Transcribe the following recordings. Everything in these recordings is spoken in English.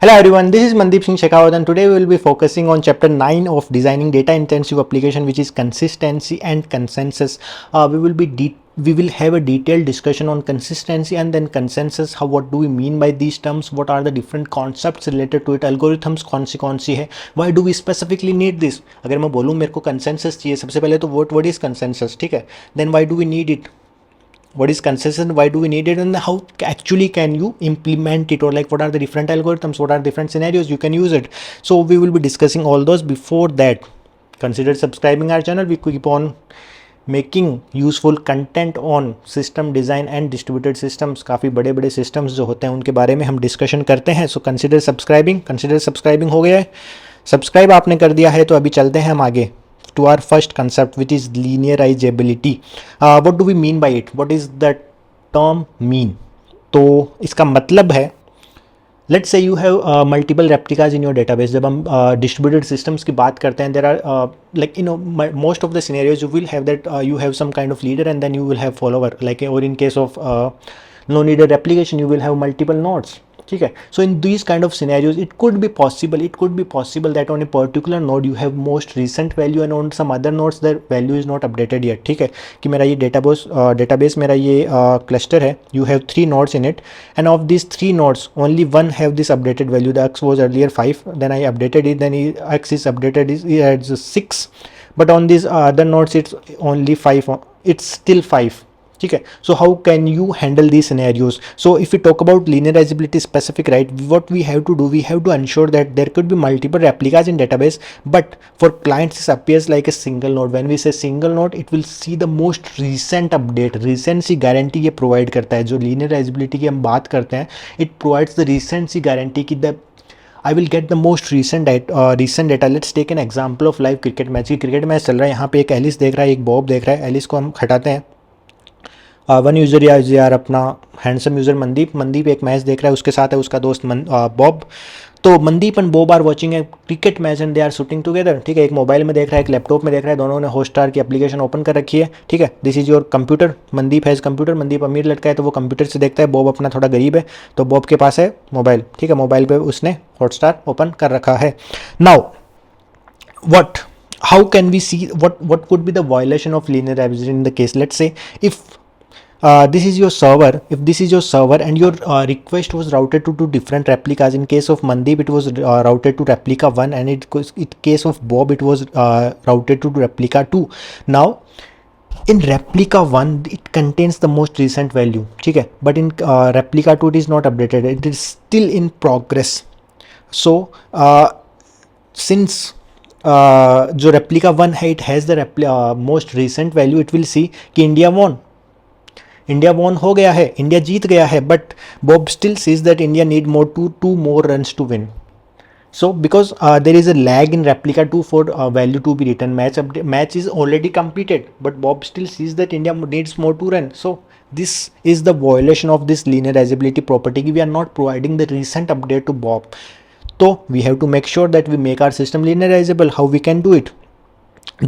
Hello everyone, this is Mandeep Singh Shekhawat and today we will be focusing on chapter 9 of designing data intensive application, which is consistency and consensus. We will have a detailed discussion on consistency and then consensus. What do we mean by these terms? What are the different concepts related to it? Algorithms कौन सी है? Why do we specifically need this? अगर मैं बोलूँ मेरे को consensus चाहिए सबसे पहले तो what is consensus, ठीक है? Then why do we need it? What is consistent, why do we need it, and how actually can you implement it, or like what are the different algorithms, what are different scenarios you can use it. So we will be discussing all those. Before that, consider subscribing our channel. We keep on making useful content on system design and distributed systems. काफ़ी बड़े बड़े systems जो होते हैं उनके बारे में हम डिस्कशन करते हैं. सो कंसिडर सब्सक्राइबिंग हो गया है. सब्सक्राइब आपने कर दिया है तो अभी चलते हैं हम आगे to our first concept, which is linearizability. What do we mean by it? What is that term mean? तो इसका मतलब है, let's say you have multiple replicas in your database. जब हम distributed systems की बात करते हैं, there are like most of the scenarios you will have that you have some kind of leader and then you will have follower, like, or in case of no needed replication you will have multiple nodes. ठीक है. So in these kind of scenarios it could be possible that on a particular node you have most recent value and on some other nodes their value is not updated yet. ठीक है कि मेरा ये database मेरा ये cluster है, you have 3 nodes in it and of these 3 nodes only one have this updated value. The x was earlier 5, then I updated it, then x is updated, it adds 6, but on these other nodes it's only 5, it's still 5. ठीक है. So how can you handle these scenarios? So if we talk about linearizability specific, right, what we have to do, we have to ensure that there could be multiple replicas in database, but for clients this appears like a single node. When we say single node, it will see the most recent update. recency guarantee ये provide करता है. जो linearizability की हम बात करते हैं, it provides the recency guarantee कि the I will get the most recent data. Let's take an example of live cricket match. Cricket match चल रहा है, यहाँ पे एक एलिस देख रहा है, एक बॉब देख रहा है. एलिस को हम हटाते हैं. वन यूज़र यार अपना हैंडसम यूज़र मनदीप एक मैच देख रहा है, उसके साथ है उसका दोस्त बॉब. तो Mandeep and Bob are watching a cricket match and they are shooting together. ठीक है, एक मोबाइल में देख रहा है, एक लैपटॉप में देख रहा है, दोनों ने हॉटस्टार की एप्लीकेशन ओपन कर रखी है. ठीक है, this is your computer. Mandeep has computer. Mandeep अमीर लड़का है तो वो कंप्यूटर से देखता है. बॉब अपना थोड़ा गरीब है तो बॉब के पास है मोबाइल. ठीक है, मोबाइल पर उसने हॉटस्टार ओपन कर रखा है. Now what how can we see what could be the violation of linearizability in the case? Let's say if this is your server, and your request was routed to 2 different replicas. In case of Mandeep it was routed to replica 1, and in case of Bob it was routed to replica 2. Now in replica 1 it contains the most recent value, ठीक है, but in replica 2 it is not updated, it is still in progress. So since जो replica 1 है, it has the most recent value, it will see कि India won हो गया है, India जीत गया है, but Bob still sees that India need more two more runs to win. So because there is a lag in replica 2 for value to be written, match is already completed, but Bob still sees that India needs more to run. So this is the violation of this linearizability property. We are not providing the recent update to Bob. So we have to make sure that we make our system linearizable. How we can do it?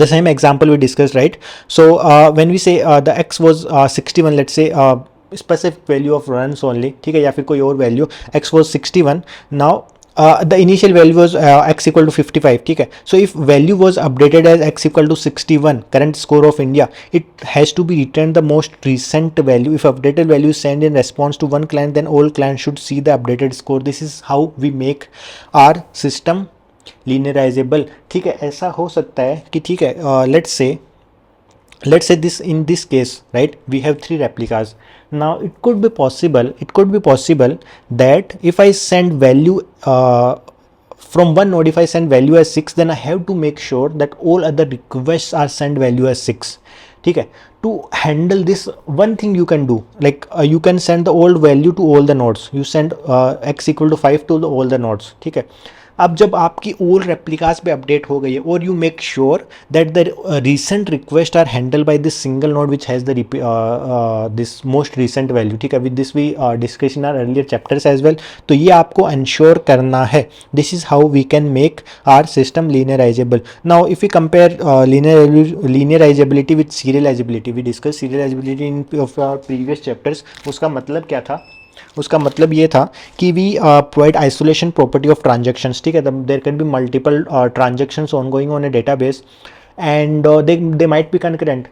The same example we discussed, right? So when we say the x was 61, let's say specific value of runs only, ठीक है, या फिर कोई और value, x was 61. Now the initial value was x equal to 55, ठीक है. So if value was updated as x equal to 61, current score of India, it has to be returned the most recent value. If updated value is sent in response to one client, then all clients should see the updated score. This is how we make our system linearizable. ठीक है, ऐसा हो सकता है कि ठीक है, let's say this, in this case, right, we have 3 replicas. Now it could be possible that if I send value from one node, if I send value as 6, then I have to make sure that all other requests are sent value as 6. ठीक है, to handle this, one thing you can do, like you can send the old value to all the nodes. You send x equal to 5 to all the nodes. ठीक है, अब जब आपकी all replicas पे update हो गई है, और you make sure that the recent request are handle by this single node which has the this most recent value. ठीक है, with this we discuss in our earlier chapters as well. तो ये आपको ensure करना है. This is how we can make our system linearizable. Now if you compare linearizability with serializability, we discuss serializability in of our previous chapters. उसका मतलब क्या था? उसका मतलब ये था कि we provide isolation property of transactions, ठीक है, there can be multiple transactions on going on a database and they might be concurrent,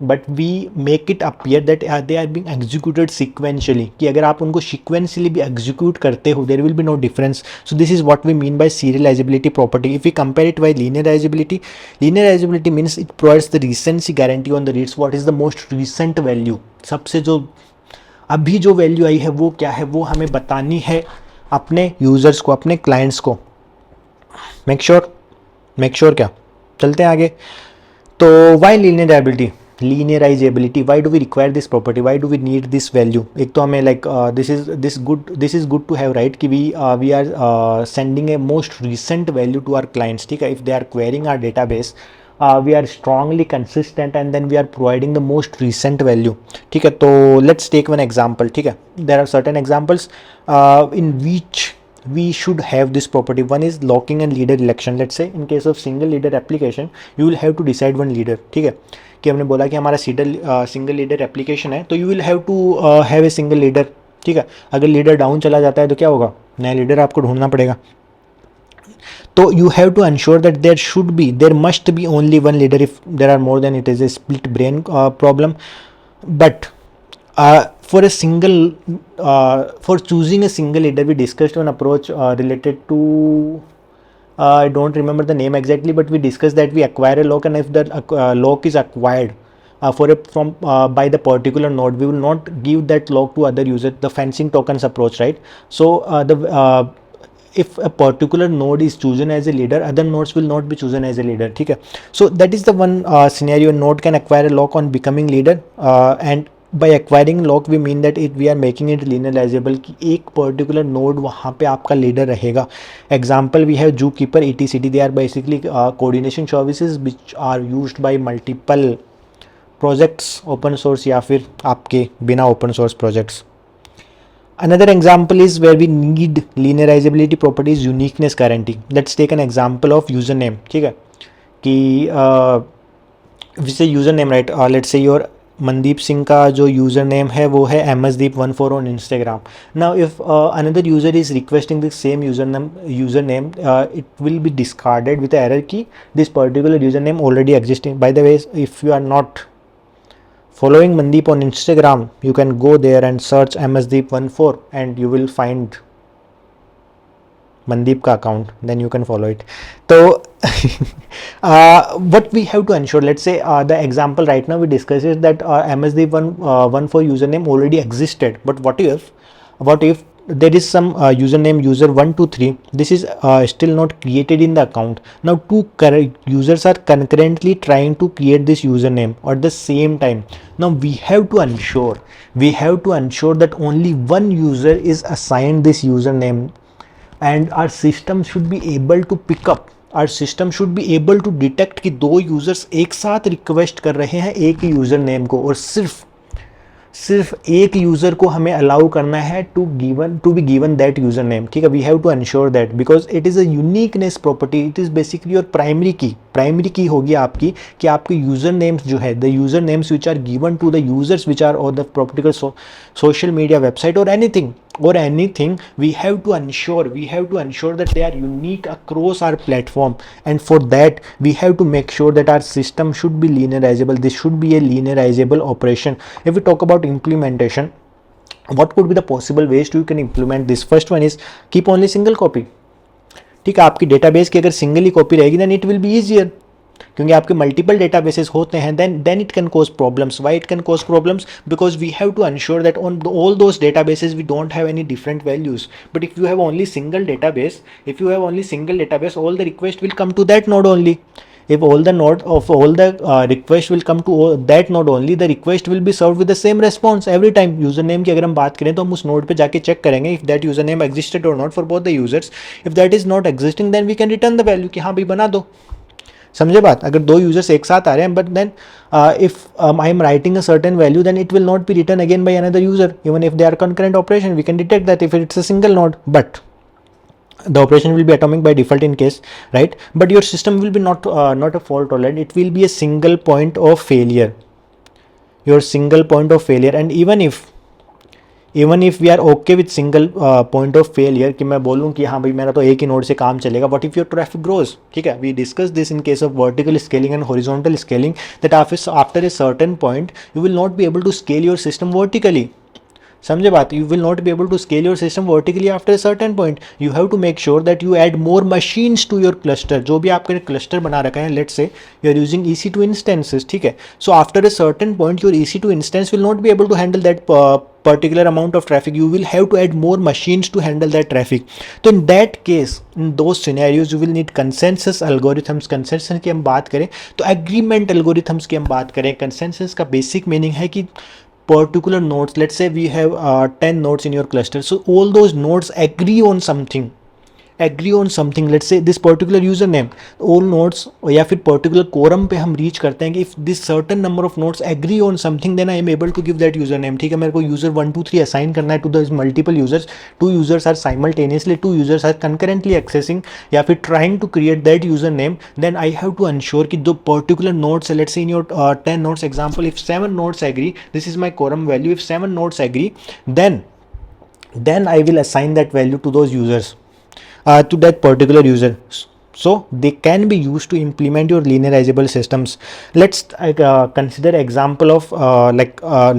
but we make it appear that they are being executed sequentially, कि अगर आप उनको sequentially भी execute करते हो there will be no difference. So this is what we mean by serializability property. If we compare it by linearizability, linearizability means it provides the recency guarantee on the reads. What is the most recent value, सबसे जो अभी जो value आई है वो क्या है, वो हमें बतानी है अपने यूजर्स को, अपने क्लाइंट्स को. मेक श्योर क्या, चलते हैं आगे. तो why linearizability, why do we require this property, why do we need this value. एक तो हमें like this is good to have, right, कि we are sending a most recent value to our clients, ठीक है. If they are querying our database, we are strongly consistent and then we are providing the most recent value, ठीक है. तो let's take one example, ठीक है. There are certain examples in which we should have this property. One is locking and leader election. Let's say in case of single leader application, you will have to decide one leader, ठीक है. कि हमने बोला कि हमारा single leader application है, तो you will have to have a single leader, ठीक है. अगर लीडर डाउन चला जाता है तो क्या होगा, नया लीडर आपको ढूंढना पड़ेगा. तो you have to ensure that there must be only one leader. If there are more than, it is a split brain problem. But for choosing a single leader, we discussed one approach related to I don't remember the name exactly, but we discussed that we acquire a lock, and if the lock is acquired by the particular node, we will not give that lock to other user, the fencing tokens approach, right. So if a particular node is chosen as a leader, other nodes will not be chosen as a leader, ठीक है. So that is the one scenario. Node can acquire a lock on becoming leader, and by acquiring lock we mean that we are making it linearizable, कि एक particular node वहाँ पे आपका leader रहेगा. Example we have Zookeeper, etc. They are basically coordination services which are used by multiple projects, open source या फिर आपके बिना open source projects. Another example is where we need linearizability properties, uniqueness guarantee. Let's take an example of username, ठीक है. कि we say username, right. Let's say your Mandeep Singh का जो user name है वो है msdeep14 on Instagram. Now if another user is requesting the same username, it will be discarded with the error key, this particular username already existing. By the way, if you are not following Mandeep on Instagram, you can go there and search msdeep14 and you will find Mandeep ka account, then you can follow it. So what we have to ensure, let's say the example right now we discuss is that msdeep14 username already existed, but what if there is some username user123, this is still not created in the account. Now two users are concurrently trying to create this username at the same time. Now we have to ensure that only one user is assigned this username, and our system should be able to pick up, our system should be able to detect कि दो users एक साथ request कर रहे हैं एक ही username को, और सिर्फ एक यूजर को हमें अलाउ करना है to be given that user name, ठीक है. We have to ensure that because it is a uniqueness property, it is basically your primary key होगी आपकी, कि आपके यूजर नेम्स जो है, the user names which are given to the users which are on the particular social media website or anything, we have to ensure that they are unique across our platform, and for that we have to make sure that our system should be linearizable. This should be a linearizable operation. If we talk about implementation, what could be the possible ways you can implement this? First one is keep only single copy, ठीक है. आपकी database की अगर single ही copy रहेगी then it will be easier, क्योंकि आपके multiple databases होते हैं, then it can cause problems. Why it can cause problems? Because we have to ensure that on all those databases we don't have any different values. But if you have only single database, all the requests will come to that node only. If all the request will come to that node only, the request will be served with the same response every time. Username की अगर हम बात करें तो हम उस node पे जाके चेक करेंगे if that username existed or not for both the users. If that is not existing, then we can return the value कि हाँ भाई बना दो. समझे बात? अगर दो यूजर्स एक साथ आ रहे हैं, but then if I am writing a certain value, then it will not be return again by another user. Even if they are concurrent operation, we can detect that if it's a single node, but the operation will be atomic by default in case, right? But your system will be not a fault tolerant. It will be a single point of failure, and even even if we are okay with single point of failure, कि मैं बोलूँ कि हाँ भाई मेरा तो एक ही node से काम चलेगा, but if your traffic grows, ठीक है, we discuss this in case of vertical scaling and horizontal scaling, that after a certain point you will not be able to scale your system vertically. समझे बात, you will not be able to scale your system vertically after a certain point. You have to make sure that you add more machines to your cluster. जो भी आपके cluster बना रखा है, let's say you are using EC2 instances, ठीक है. So after a certain point your EC2 instance will not be able to handle that particular amount of traffic. You will have to add more machines to handle that traffic. So in that case, in those scenarios you will need consensus algorithms. consensus की हम बात करें तो agreement algorithms की हम बात करें. consensus का basic meaning है कि particular nodes, let's say we have 10 nodes in your cluster, so all those nodes agree on something, let's say this particular username, all nodes या फिर particular quorum पे हम reach करते हैं कि if this certain number of nodes agree on something then I am able to give that username. ठीक है, मेरे को user 1 2 3 assign करना है to those multiple users. 2 users are simultaneously, 2 users are concurrently accessing या फिर trying to create that username, then I have to ensure कि जो particular nodes, let's say in your 10 nodes example, if 7 nodes agree, this is my quorum value, if 7 nodes agree, then I will assign that value to those users, to that particular user, so they can be used to implement your linearizable systems. Let's consider example of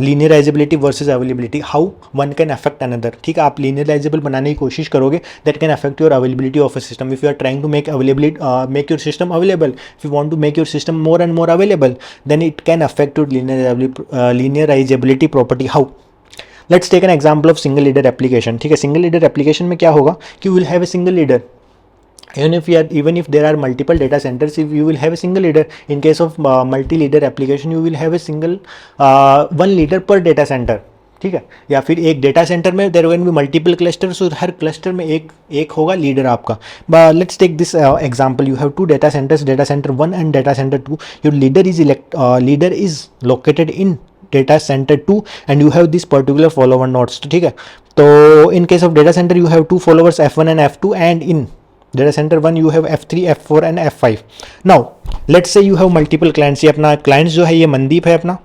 linearizability versus availability, how one can affect another. ठीक है, आप linearizable बनाने की कोशिश करोगे, that can affect your availability of a system. If you are trying to make your system available, if you want to make your system more and more available, then it can affect your linearizability property. How? Let's take an example of single leader application. ठीक है, single leader application में क्या होगा कि you will have a single leader. Even if there are multiple data centers, if you will have a single leader. In case of multi-leader application, you will have a single one leader per data center. ठीक है, या फिर एक data center में there can be multiple clusters, तो हर cluster में एक होगा लीडर आपका. Let's take this example. You have 2 data centers, data center 1 and data center 2. Your leader is located in data center 2 and you have this particular follower nodes. ठीक है, तो in case of data center you have 2 followers F1 and F2, and in data center 1 you have F3, F4 and F5. now let's say you have multiple clients. ये अपना clients जो है ये मनदीप है अपना.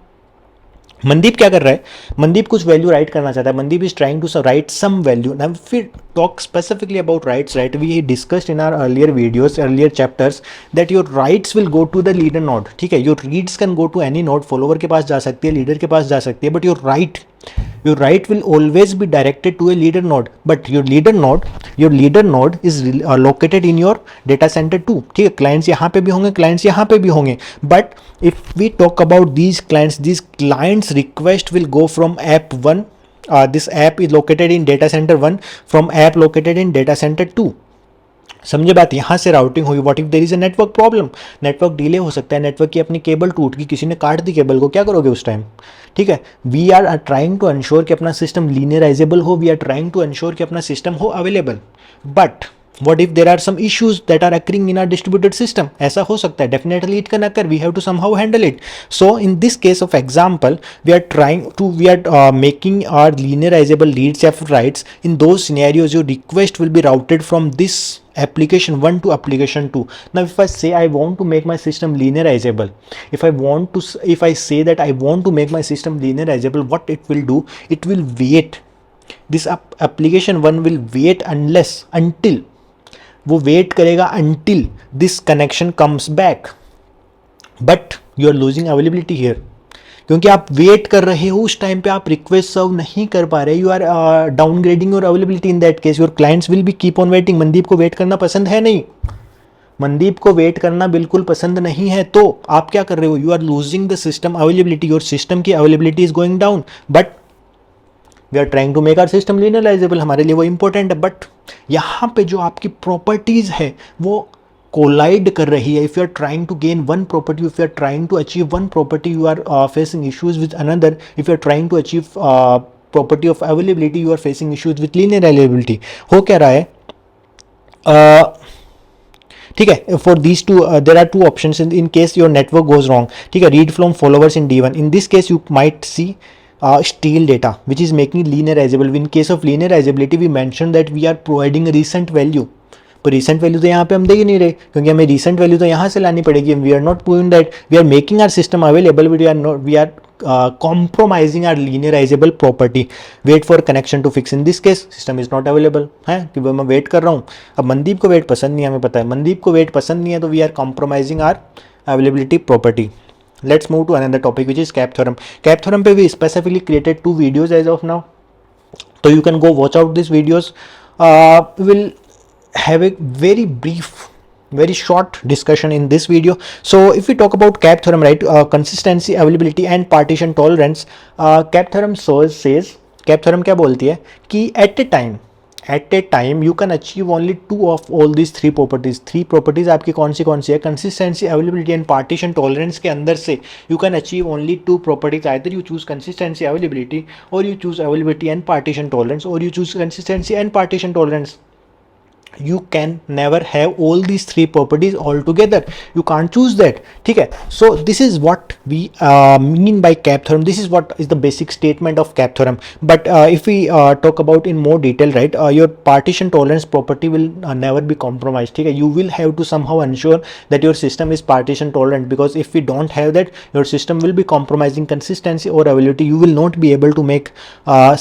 मनदीप क्या कर रहा है, मनदीप कुछ वैल्यू राइट करना चाहता है. Mandeep is trying to write some value. Now फिर talk specifically about writes, right, we discussed in our earlier videos, earlier chapters, that your writes will go to the leader node. ठीक है, your reads can go to any node, follower के पास जा सकती है, leader के पास जा सकती है, but your right will always be directed to a leader node. but your leader node is located in your data center 2. ठीक है, क्लाइंट्स यहाँ पे भी होंगे, क्लाइंट्स यहाँ पे भी होंगे, but if we talk about these clients request will go from app 1. This app is located in data center 1 from app located in data center 2. समझे बात, यहाँ से राउटिंग हुई. What if there is a network problem, network delay हो सकता है, network की अपनी केबल टूट गई, किसी ने काट दी केबल को, क्या करोगे उस टाइम. ठीक है, we are trying to ensure कि अपना सिस्टम लीनियराइजेबल हो, we are trying to ensure कि अपना सिस्टम हो available. But what if there are some issues that are occurring in our distributed system? ऐसा हो सकता है, definitely it can occur, we have to somehow handle it. So in this case of example, we are making our linearizable reads or writes. In those scenarios your request will be routed from this application 1 to application 2. Now if I say I want to make my system linearizable, if I say that I want to make my system linearizable, what it will do, it will wait. This application 1 will wait until वो wait करेगा until this connection comes back. but you are losing availability here, क्योंकि आप wait कर रहे हो, उस time पे आप रिक्वेस्ट सर्व नहीं कर पा रहे, you are downgrading your availability. In that case your clients will be keep on waiting. Mandeep को वेट करना पसंद है नहीं, मनदीप को वेट करना बिल्कुल पसंद नहीं है, तो आप क्या कर रहे हो, you are losing the system availability, your system की availability is going down. But we are trying to make our system linearizable, हमारे लिए वो इंपॉर्टेंट है. बट यहाँ पे जो आपकी प्रॉपर्टीज है वो कोलाइड कर रही है. If you are trying to gain one property, if you are trying to achieve one property, you are facing issues with another. If you are trying to achieve property of availability, you are facing issues with linear availability. हो क्या रहा है, ठीक है, for these two there are 2 options in case your network goes wrong. ठीक है, read from followers in D1. In this case you might see stale data which is making linearizable. In case of linearizability we mentioned that we are providing a recent value, पर recent value तो यहाँ पे हम दे ही नहीं रहे, क्योंकि हमें recent value तो यहाँ से लानी पड़ेगी. we are not doing that, we are making our system available, we are compromising our linearizable property. Wait for connection to fix. In this case system is not available है कि मैं wait कर रहा हूँ. अब मनदीप को वेट पसंद नहीं है, हमें पता है मनदीप को वेट पसंद नहीं है, तो we are compromising our availability property. Let's move to another topic which is cap theorem. Cap theorem पे we specifically created 2 videos as of now, so you can go watch out these videos. We will have a very brief, very short discussion in this video. So if we talk about cap theorem, right, consistency, availability and partition tolerance, cap theorem says cap theorem क्या बोलती है कि at a time you can achieve only 2 of all these 3 properties. 3 properties आपकी कौन सी है? Consistency, availability and partition tolerance के अंदर से you can achieve only 2 properties. Either you choose consistency, availability, or you choose availability and partition tolerance, or you choose consistency and partition tolerance. You can never have all these 3 properties all together. You can't choose that. ठीक है. So this is what we mean by cap theorem. This is what is the basic statement of cap theorem. But if we talk about in more detail, right, your partition tolerance property will never be compromised. ठीक है. You will have to somehow ensure that your system is partition tolerant, because if we don't have that, your system will be compromising consistency or availability. You will not be able to make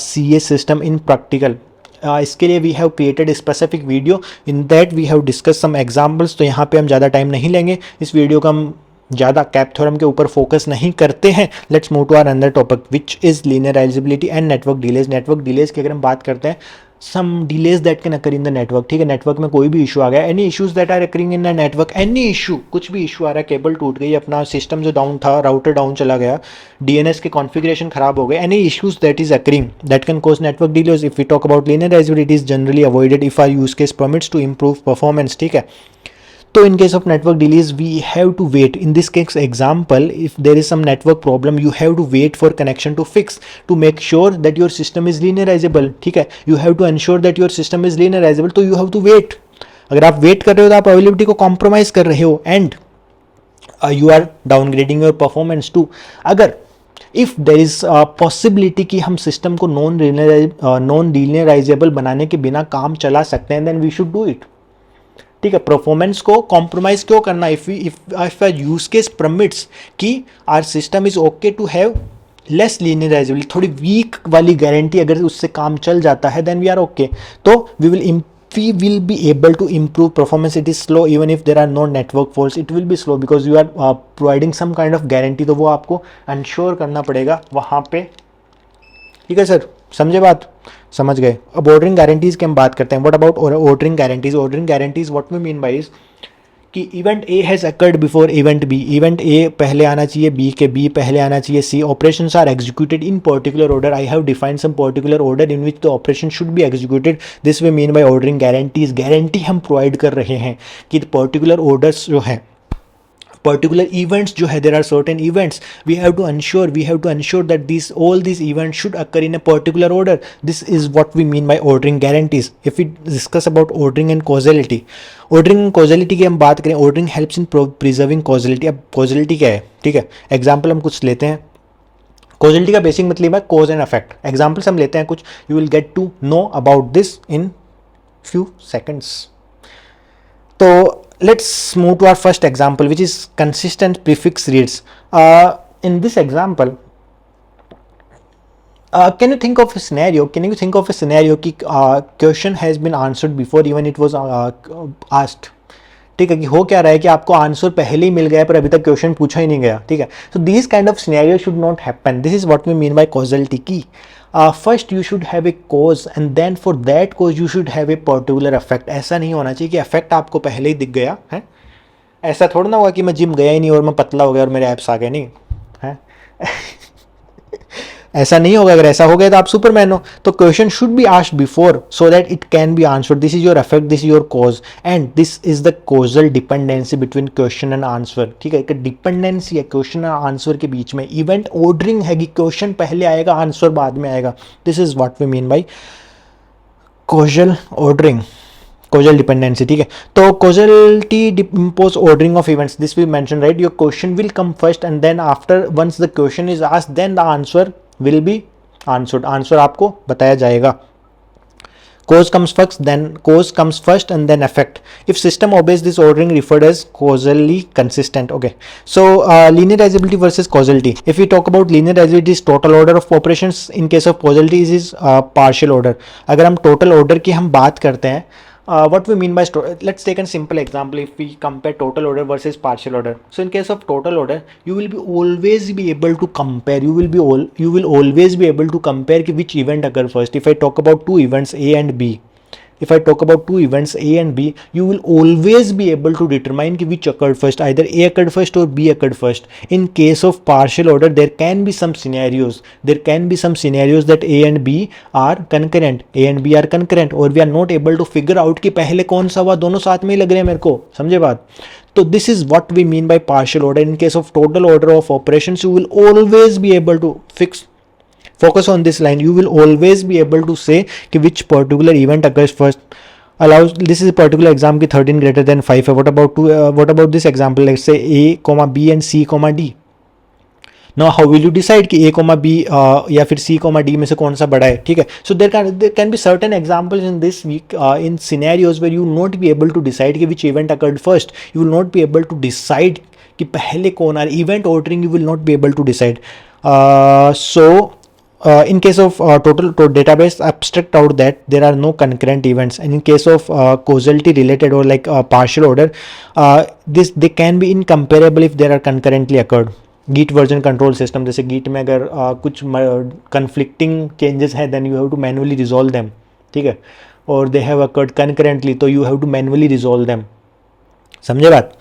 CA system in practical. इसके लिए we have created specific video, in that we have discussed some examples. तो यहाँ पे हम ज़्यादा time नहीं लेंगे, इस वीडियो का हम ज़्यादा कैप थ्योरम के ऊपर फोकस नहीं करते हैं. Let's move to our another topic which is linearizability and network delays. Network delays की अगर हम बात करते हैं, some delays that can occur in the network. ठीक है, नेटवर्क में कोई भी इशू आ गया, any issues that are occurring in the network, any issue, कुछ भी इशू आ रहा है, केबल टूट गई, अपना सिस्टम जो डाउन था, राउटर डाउन चला गया, डीएनएस के कॉन्फ़िगरेशन खराब हो गए, any issues that is occurring that can cause network delays. If we talk about linearizability is generally avoided if our use case permits to improve performance. ठीक है, तो in case of network delays we have to wait. In this case example, if there is some network problem, you have to wait for connection to fix to make sure that your system is linearizable. ठीक है, you have to ensure that your system is linearizable, तो you have to wait. अगर आप wait कर रहे हो तो आप अवेलेबिलिटी को कॉम्प्रोमाइज कर रहे हो, and you are downgrading your performance too. अगर इफ देर इज पॉसिबिलिटी कि हम सिस्टम को नॉन लीनियराइजेबल बनाने के बिना काम चला सकते हैं, then we should do it. ठीक है, परफॉर्मेंस को कॉम्प्रोमाइज क्यों करना? इफ यूज केस परमिट्स कि our system is okay to have less linearizability, थोड़ी वीक वाली गारंटी, अगर उससे काम चल जाता है देन वी आर ओके. तो we will be able to improve performance. It is slow even if there are no network faults, it will be slow because you are providing some kind of guarantee. तो वो आपको ensure करना पड़ेगा वहाँ पे. ठीक है सर, समझे बात? समझ गए. अब ऑर्डरिंग गारंटीज की हम बात करते हैं. What about ordering guarantees? Ordering guarantees what we mean by is कि event A has occurred before event B. Event A पहले आना चाहिए बी के, बी पहले आना चाहिए C. Operations are executed in particular order. I have defined some particular order in which the operation should be executed. This we mean by ordering guarantees. Guarantee हम provide कर रहे हैं कि पर्टिकुलर ऑर्डर्स जो है, particular events जो है, there are certain events we have to ensure that all these events should occur in a particular order. This is what we mean by ordering guarantees. If we discuss about ordering and causality, ordering and causality की हम बात करें, ordering helps in preserving causality. अब causality क्या है? ठीक है, example हम कुछ लेते हैं. causality का बेसिक मतलब है cause and effect. एग्जाम्पल्स हम लेते हैं कुछ, you will get to know about this in few seconds. तो let's move to our first example, which is consistent prefix reads. In this example, can you think of a scenario? कि question has been answered before even it was asked. ठीक है, कि हो क्या रहा है कि आपको आंसर पहले ही मिल गया पर अभी तक क्वेश्चन पूछा ही नहीं गया. ठीक है, so this kind of scenario should not happen. This is what we mean by causality की first you should have a cause and then for that cause you should have a particular effect. ऐसा नहीं होना चाहिए कि effect आपको पहले ही दिख गया है. ऐसा थोड़ा ना हुआ कि मैं जिम गया ही नहीं और मैं पतला हो गया और मेरे एप्स आ गए, नहीं है. ऐसा नहीं होगा. अगर ऐसा हो गया तो आप सुपरमैन हो. तो question should be asked before so that it can be answered. This is your effect, this is your cause, and this is the causal dependency between question and answer. ठीक है, एक डिपेंडेंसी है question और answer के बीच में. Event ordering है कि question पहले आएगा, आंसर बाद में आएगा. This is what we mean by causal ordering, causal dependency. ठीक है, तो causality impose ordering of events. This we mentioned, right? Your question will come first and then after, once the question is asked, then the answer will be answered. Answer आपको बताया जाएगा. cause comes first and then effect. If system obeys this ordering, referred as causally consistent. Okay, so linearizability versus causality. If we talk about linearizability is total order of operations, in case of causality is partial order. अगर हम total order की हम बात करते हैं, what we mean by let's take a simple example. If we compare total order versus partial order, so in case of total order, you will always be able to compare, you will always be able to compare which event occur first. If I talk about two events A and B, if I talk about two events A and B, you will always be able to determine which occurred first, either A occurred first or B occurred first. In case of partial order, there can be some scenarios that A and B are concurrent, or we are not able to figure out कि पहले कौन सा हुआ, दोनों साथ में ही लग रहे हैं मेरे को, समझे बात? तो this is what we mean by partial order. In case of total order of operations, you will always be able to focus on this line. You will always be able to say which particular event occurs first. Allows, this is a particular example 13 greater than 5 है. What about this example? Let's say A, B and C, D. Now how will you decide कि A, B या फिर C, D में से कौन सा बड़ा है? ठीक है. So there can be certain examples in this week in scenarios where you will not be able to decide which event occurred first. You will not be able to decide कि पहले कौन आ, event ordering you will not be able to decide. In case of total database, abstract out that there are no concurrent events, and in case of causality related or like partial order, they can be incomparable if they are concurrently occurred. Git version control system, जैसे Git में अगर कुछ conflicting changes है, then you have to manually resolve them, ठीक है, or they have occurred concurrently, तो you have to manually resolve them. समझे बात?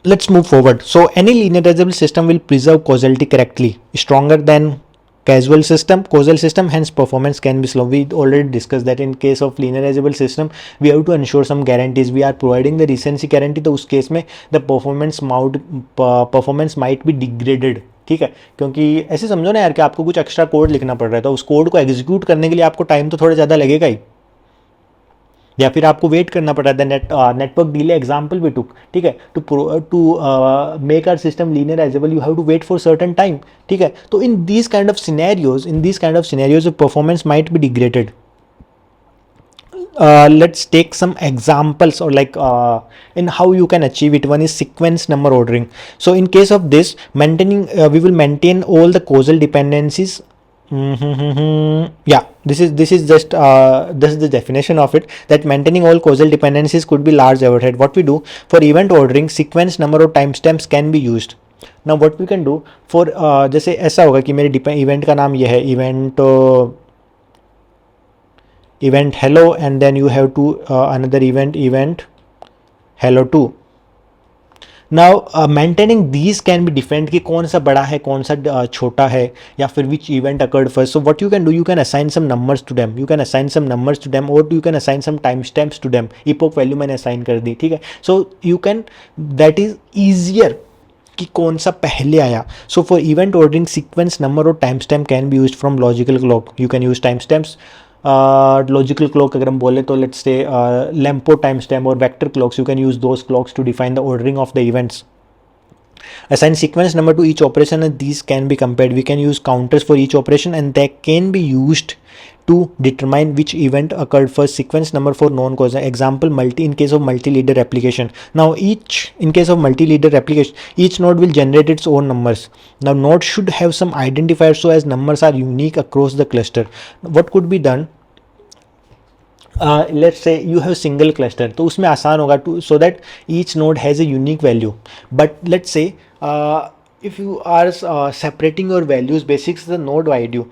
Let's move forward. So any linearizable system will preserve causality correctly, stronger than causal system, hence performance can be slow. We already discussed that in case of linearizable system we have to ensure some guarantees. We are providing the recency guarantee, तो उस case में the performance might be degraded. ठीक है, क्योंकि ऐसे समझो ना यार कि आपको कुछ एक्स्ट्रा कोड लिखना पड़ रहा है, तो उस कोड को एग्जीक्यूट करने के लिए आपको टाइम तो थोड़ा ज़्यादा लगेगा ही, या फिर आपको वेट करना पड़ा था. नेटवर्क डिले एग्जाम्पल भी टुक, ठीक है, to make our system linearizable you have to wait for certain time. ठीक है, तो in these kind of scenarios performance might be degraded. Let's take some examples, or like in how you can achieve it. One is sequence number ordering. So in case of this, we will maintain all the causal dependencies. Yeah, this is just this is the definition of it, that maintaining all causal dependencies could be large overhead. What we do for event ordering, sequence number or timestamps can be used. Now what we can do for जैसे ऐसा होगा कि मेरे event का नाम ये है, event hello, and then you have to another event hello 2. Now maintaining these can be different कि कौन सा बड़ा है, कौन सा छोटा है, या फिर which event occurred first. So what you can do, you can assign some numbers to them, or you can assign some timestamps to them. epoch value मैंने assign कर दी, ठीक है. So you can, that is easier कि कौन सा पहले आया. So for event ordering, sequence number or timestamp can be used from logical clock. You can use timestamps. Logical clock अगर हम बोले तो let's say lempo timestamp or vector clocks, you can use those clocks to define the ordering of the events. Assign sequence number to each operation, and these can be compared. We can use counters for each operation, and they can be used to determine which event occurred first. Sequence number for non-causal. Example, in case of multi-leader application. Now in case of multi-leader application, each node will generate its own numbers. Now node should have some identifier so as numbers are unique across the cluster. What could be done? Let's say you have single cluster, तो उसमें आसान होगा so that each node has a unique value. But let's say if you are separating your values basics the node value,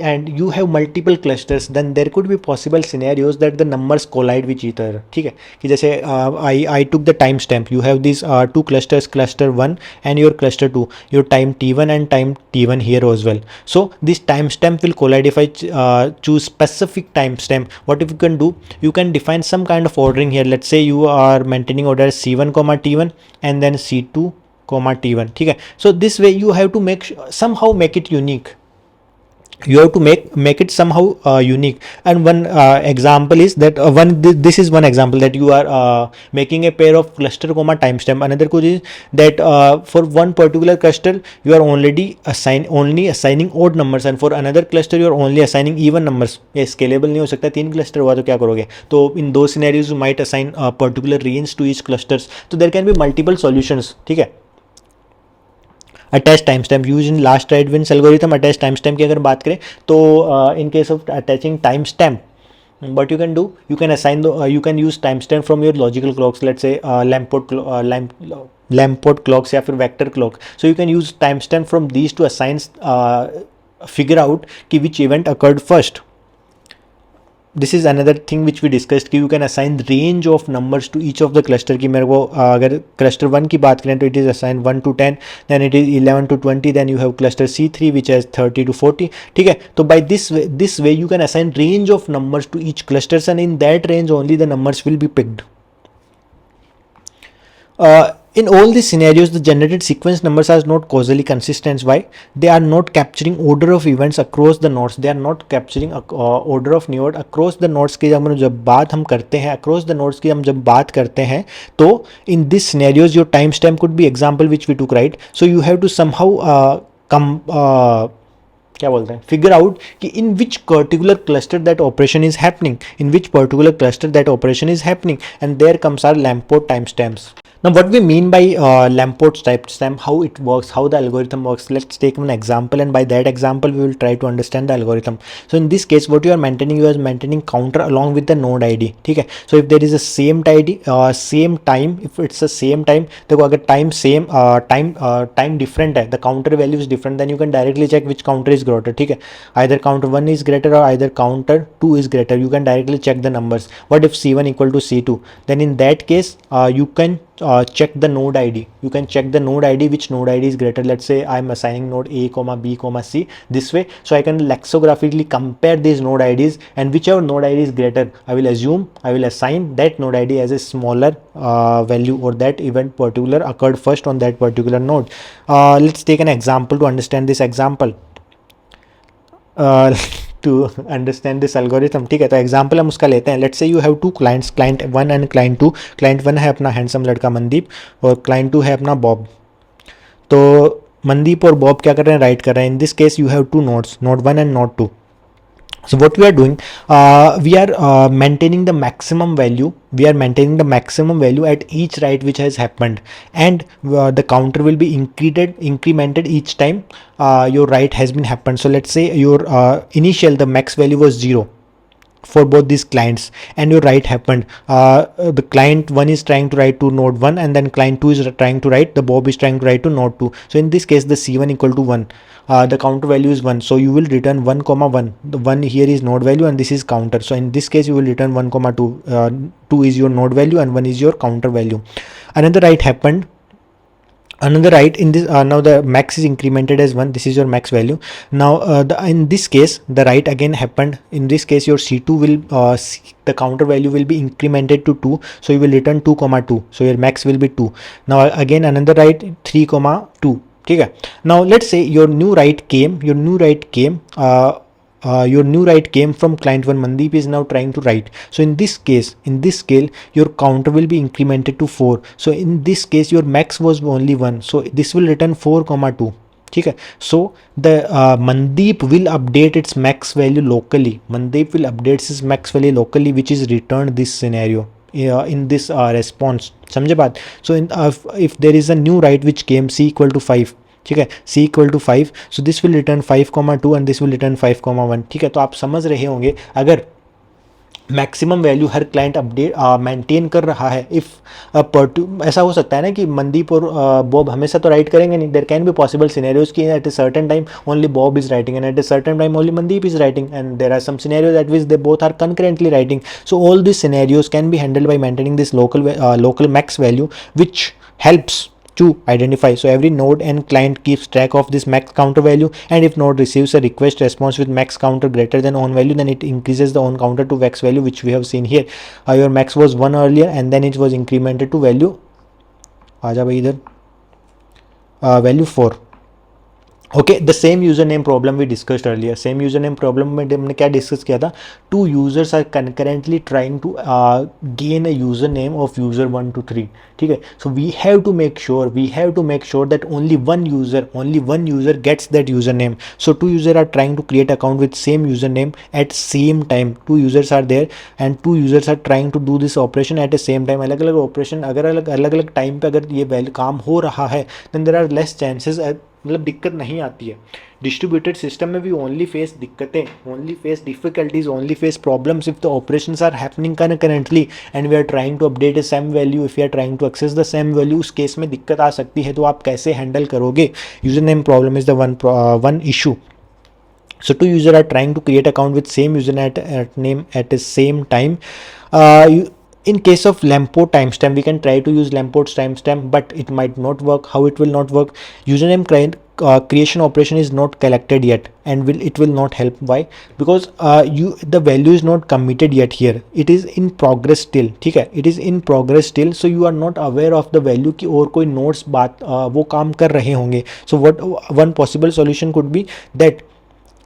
and you have multiple clusters, then there could be possible scenarios that the numbers collide with each other. ठीक है, कि जैसे I took the timestamp, you have these two clusters, cluster 1 and your cluster 2, your time t1 and time t1 here as well. So this timestamp will collide. If I choose specific timestamp, what if you can do, you can define some kind of ordering here. Let's say you are maintaining order c1 t1 and then c2 t1. ठीक है, so this way you have to somehow make it unique. you have to make it somehow unique. And one example is that this is one example that you are making a pair of cluster comma timestamp. Another code is that for one particular cluster you are only assigning odd numbers, and for another cluster you are only assigning even numbers. ये scalable नहीं हो सकता, 3 cluster हुआ तो क्या करोगे? तो in those scenarios you might assign a particular range to each clusters. So there can be multiple solutions. ठीक है. Attach time stamp use in last advance algorithm. Attach time stamp की अगर बात करें तो इन case of attaching time stamp, what you can do, you can assign you can use timestamp from your logical clocks, let's say lamport clocks या फिर vector clock. So you can use timestamp from these to assign figure out कि which event occurred first. This is another thing which we discussed कि you can assign range of numbers to each of the cluster. की मेरे को अगर cluster 1 की बात करें तो it is assign 1 to 10, then it is 11 to 20, then you have cluster C3 which has 30 to 40. ठीक है, तो by this way you can assign range of numbers to each clusters and in that range only the numbers will be picked. In all these scenarios, the generated sequence numbers are not causally consistent. Why? They are not capturing order of events across the nodes. They are not capturing order of node across the nodes की जब बात हम करते हैं, across the nodes की हम जब बात करते हैं, तो in these scenarios your timestamp could be example which we took, right? So you have to somehow क्या बोलते हैं, फिगर आउट कि in which particular cluster that operation is happening, in which particular cluster that operation is happening, and there comes our Lamport time stamps. Now, what we mean by Lamport timestamp, how it works, how the algorithm works. Let's take one example, and by that example, we will try to understand the algorithm. So, in this case, what you are maintaining, you are maintaining counter along with the node ID. ठीक है. So, if there is a same ID, same time, if it's the same time, देखो अगर time same, time different है, the counter value is different, then you can directly check which counter is greater. ठीक है. Either counter 1 is greater or either counter 2 is greater. You can directly check the numbers. What if C1 equal to C2? Then in that case, you can check the node ID. You can check the node ID, which node ID is greater. Let's say I'm assigning node A, B, C this way. So I can lexicographically compare these node IDs, and whichever node ID is greater, I will assign that node ID as a smaller value, or that event particular occurred first on that particular node. Let's take an example to understand this example. To understand this algorithm. ठीक है, तो example हम उसका लेते हैं. Let's say you have two clients, client 1 and client 2. Client 1 है अपना handsome लड़का मनदीप, और क्लाइंट 2 है अपना बॉब. तो मनदीप और बॉब क्या कर रहे हैं, राइट कर रहे हैं. In this case you have two nodes, node 1 and node 2. So what we are doing, we are maintaining the maximum value. We are maintaining the maximum value at each write which has happened, and the counter will be incremented each time your write has been happened. So let's say your initial, the max value was 0 for both these clients, and your write happened. The client 1 is trying to write to node 1, and then client 2 is trying to write, the Bob is trying to write to node 2. So in this case, the C1 equal to 1. The counter value is 1, so you will return 1 comma 1. The 1 here is node value and this is counter. So in this case you will return 1 comma 2. 2 is your node value and 1 is your counter value. Another write happened. Another write in this, now the max is incremented as 1. This is your max value. Now in this case the write again happened. In this case your C2 will the counter value will be incremented to 2, so you will return 2 comma 2, so your max will be 2. Now again another write 3 comma 2. ठीक है. Now let's say your new write came, your new write came from client 1. Mandeep is now trying to write. So in this case, in this scale, your counter will be incremented to 4. So in this case your max was only 1, so this will return 4 comma 2. ठीक है. So the Mandeep will update its max value locally. Mandeep will update his max value locally, which is returned this scenario in this response. समझे बात. So if there is a new write which came, C equal to 5. ठीक है, C equal to 5, so this will return 5 comma 2 and this will return 5 comma 1. ठीक है, तो आप समझ रहे होंगे अगर मैक्सिमम वैल्यू हर क्लाइंट अपडेट मेंटेन कर रहा है. इफ़ ऐसा हो सकता है ना कि मनदीप और बॉब हमेशा तो राइट करेंगे नहीं. There can be possible scenarios कि at a certain time only Bob is writing and at a certain time only Mandeep is writing, and there are some scenarios at which they both are concurrently writing. So all these scenarios can be handled by maintaining this local max value, which helps to identify. So every node and client keeps track of this max counter value, and if node receives a request response with max counter greater than on value, then it increases the on counter to max value, which we have seen here. Your max was 1 earlier and then it was incremented to value, आजा भाई इधर, value 4. Okay, the same user name problem we discussed earlier. Same user name problem में हमने क्या discuss किया था? Two users are currently trying to gain a user name of user 1 to 3. ठीक है, so we have to make sure that only one user gets that user name. So two user are trying to create account with same user name at same time. To users are there and two users are trying to do this operation at a same time. अलग अलग operation अगर अलग अलग time पे अगर ये काम हो रहा है, then there are less chances, मतलब दिक्कत नहीं आती है. डिस्ट्रीब्यूटेड सिस्टम में भी ओनली फेस दिक्कतें, only face difficulties, only face problems if the operations are happening currently and we are trying to update a same value, if we are trying to access the same value. उस case में दिक्कत आ सकती है, तो आप कैसे handle करोगे? User name problem is the one issue. So two user are trying to create account with same name at the same time. In case of Lamport timestamp, we can try to use Lamport's timestamp, but it might not work. How it will not work? Username creation operation is not collected yet, and it will not help. Why? Because the value is not committed yet here. It is in progress still. ठीक है, it is in progress still. So you are not aware of the value कि और कोई nodes वो काम कर रहे होंगे. So what one possible solution could be that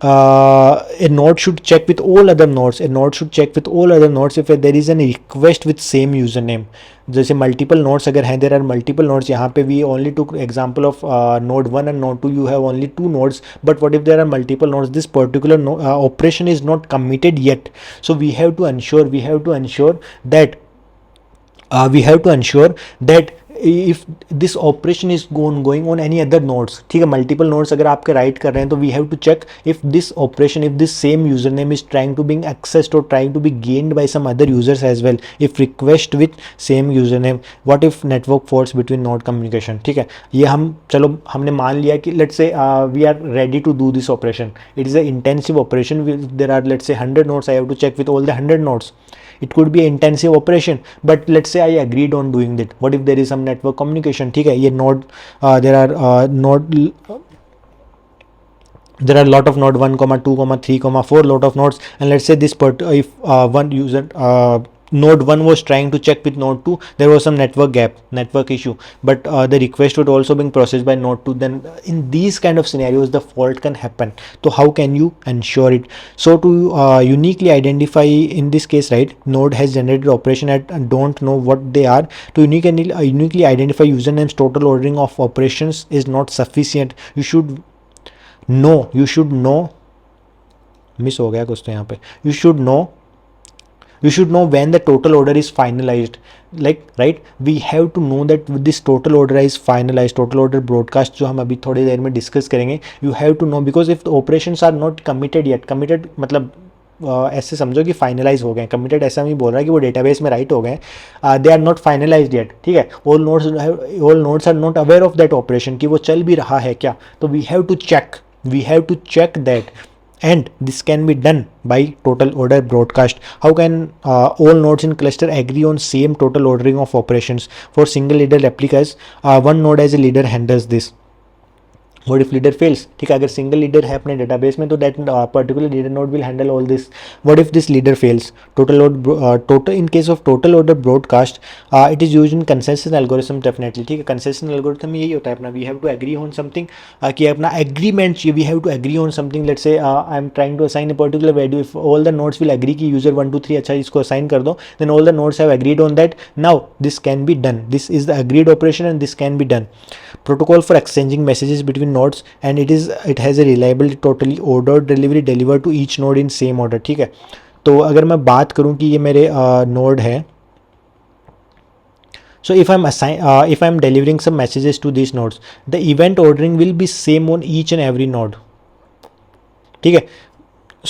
a node should check with all other nodes. A node should check with all other nodes if there is an request with same username. जैसे multiple nodes अगर हैं, there are multiple nodes. यहाँ पे we only took example of node 1 and node 2. You have only 2 nodes, but what if there are multiple nodes? This particular operation is not committed yet. So we have to ensure that if this operation is going on any other nodes. ठीक है, multiple nodes अगर आपके right कर रहे हैं, तो we have to check if this same username is trying to being accessed or trying to be gained by some other users as well. If request with same username, what if network faults between node communication? ठीक है, ये चलो हमने मान लिया कि let's say we are ready to do this operation. It is an intensive operation. There are, let's say, 100 nodes. I have to check with all the 100 nodes. It could be an intensive operation, but let's say I agreed on doing that. What if there is some network communication? ठीक है, ये node there are there are a lot of node 1, 2, 3, 4 lot of nodes, and let's say this if one user node 1 was trying to check with node 2, there was some network issue, but the request would also being processed by node 2. Then in these kind of scenarios the fault can happen. So how can you ensure it? So to uniquely identify, in this case, right, node has generated operation and don't know what they are. To uniquely identify usernames, total ordering of operations is not sufficient. You should know miss हो गया कुछ तो यहाँ पे. You should know when the total order is finalized. Like, right, we have to know that this total order is finalized. Total order broadcast जो हम अभी थोड़ी देर में डिस्कस करेंगे, you have to know, because if the operations are not committed yet, committed मतलब ऐसे समझो कि फाइनलाइज हो गए. कमिटेड ऐसा नहीं बोल रहा है कि वो डेटाबेस में राइट हो गए, they are not finalized yet. ठीक है, all nodes are not aware of that operation कि वो चल भी रहा है क्या. तो we have to check that, and this can be done by total order broadcast. How can all nodes in cluster agree on same total ordering of operations? For single leader replicas, one node as a leader handles this. What if leader fails? ठीक है, अगर single leader है अपने database में, तो that particular leader node will handle all this. What if this leader fails? Total in case of total order broadcast, it is used in consensus algorithm. Definitely ठीक है, consensus algorithm में यही होता है अपना, we have to agree on something, कि अपना agreement चाहिए. We have to agree on something. Let's say I am trying to assign a particular value. If all the nodes will agree कि user 1 2 3 अच्छा इसको असाइन कर दो, then all the nodes have agreed on that. Now this can be done. This is the agreed operation and this can be done. Protocol for exchanging messages between nodes, and it has a reliable totally ordered delivery delivered to each node in same order. ठीक है, तो अगर मैं बात करूं कि ये मेरे नोड है, so if I'm delivering some messages to these nodes, the event ordering will be same on each and every node. ठीक है,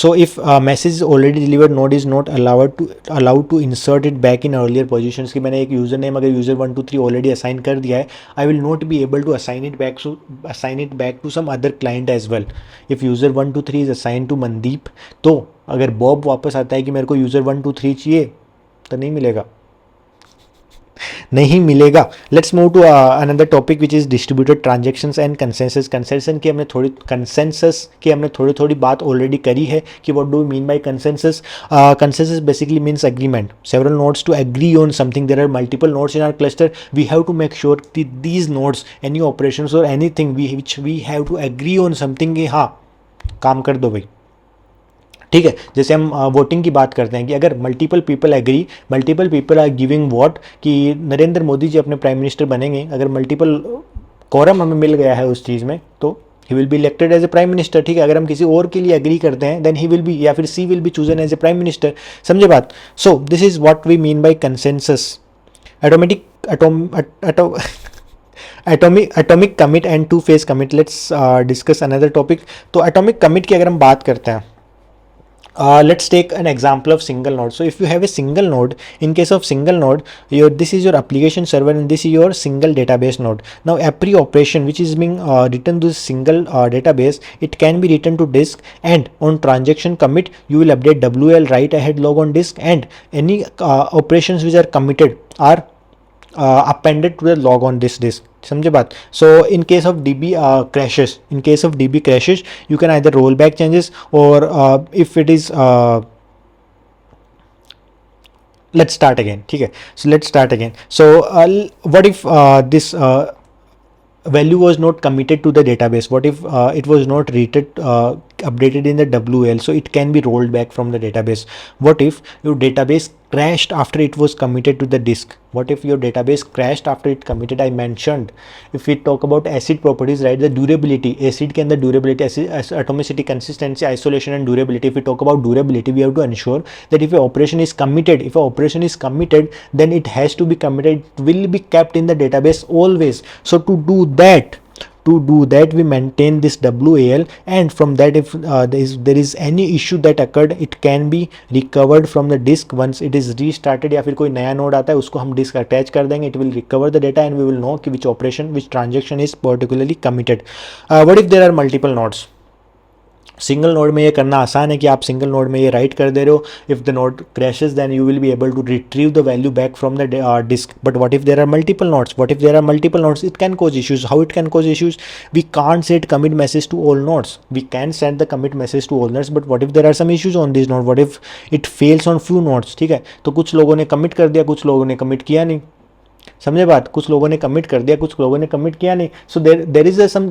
so if message is already delivered, node is not allowed to insert it back in earlier positions. कि मैंने एक user name अगर user 1 2 3 already assign कर दिया है, I will not be able to assign it back to some other client as well. if user 1 2 3 is assigned to Mandeep, तो अगर Bob वापस आता है कि मेरे को यूजर 1 2 3 चाहिए, तो नहीं मिलेगा. नहीं मिलेगा. Let's move to another topic which is distributed transactions and consensus. Consensus की हमने थोड़ी थोड़ी बात ऑलरेडी करी है कि what do we mean by consensus. Consensus basically means agreement. Several nodes to agree on something. There are multiple nodes in our cluster. We have to make sure that these nodes, any operations or anything which we have to agree on something कि हाँ काम कर दो भाई. ठीक है, जैसे हम वोटिंग की बात करते हैं कि अगर multiple people agree, multiple people are giving vote कि नरेंद्र मोदी जी अपने प्राइम मिनिस्टर बनेंगे, अगर मल्टीपल कोरम हमें मिल गया है उस चीज़ में तो he will be elected as a prime minister. ठीक है, अगर हम किसी और के लिए एग्री करते हैं देन ही विल बी या फिर C will be chosen as a prime minister. समझे बात. So this is what we mean by consensus. Automatic atomic commit and two phase commit. Let's discuss another topic. तो atomic commit की अगर हम बात करते हैं, let's take an example of single node. So if you have a single node, in case of single node, this is your application server and this is your single database node. Now every operation which is being written to this single database, it can be written to disk, and on transaction commit you will update WL write ahead log on disk, and any operations which are committed are appended to the log on this disk. समझे बात. So in case of DB crashes, you can either roll back changes or if it is let's start again. ठीक है, so let's start again. So what if this value was not committed to the database? What if it was not updated in the WL, so it can be rolled back from the database? What if your database crashed after it was committed to the disk? What if your database crashed after it committed? I mentioned if we talk about ACID properties, right, the durability, ACID के अंदर durability, atomicity, consistency, isolation and durability. If we talk about durability, we have to ensure that if an operation is committed, then it has to be committed, it will be kept in the database always. So to do that we maintain this WAL, and from that if there is any issue that occurred, it can be recovered from the disk once it is restarted. या फिर कोई नया node आता है उसको हम disc attach कर देंगे, it will recover the data and we will know कि which transaction is particularly committed. What if there are multiple nodes? Single node में ये करना आसान है कि आप सिंगल नोड में ये राइट कर दे रहे हो. If the node crashes then you will be able to retrieve the value back from the disk. But what if there are multiple nodes? It can cause issues. How it can cause issues? We can't send commit message to all nodes. We can send the commit message to all nodes, but what if there are some issues on this node? What if it fails on few nodes? ठीक है, तो कुछ लोगों ने commit कर दिया, कुछ लोगों ने कमिट किया नहीं. समझे बात. कुछ लोगों ने कमिट कर दिया, कुछ लोगों ने कमिट किया नहीं. So there is some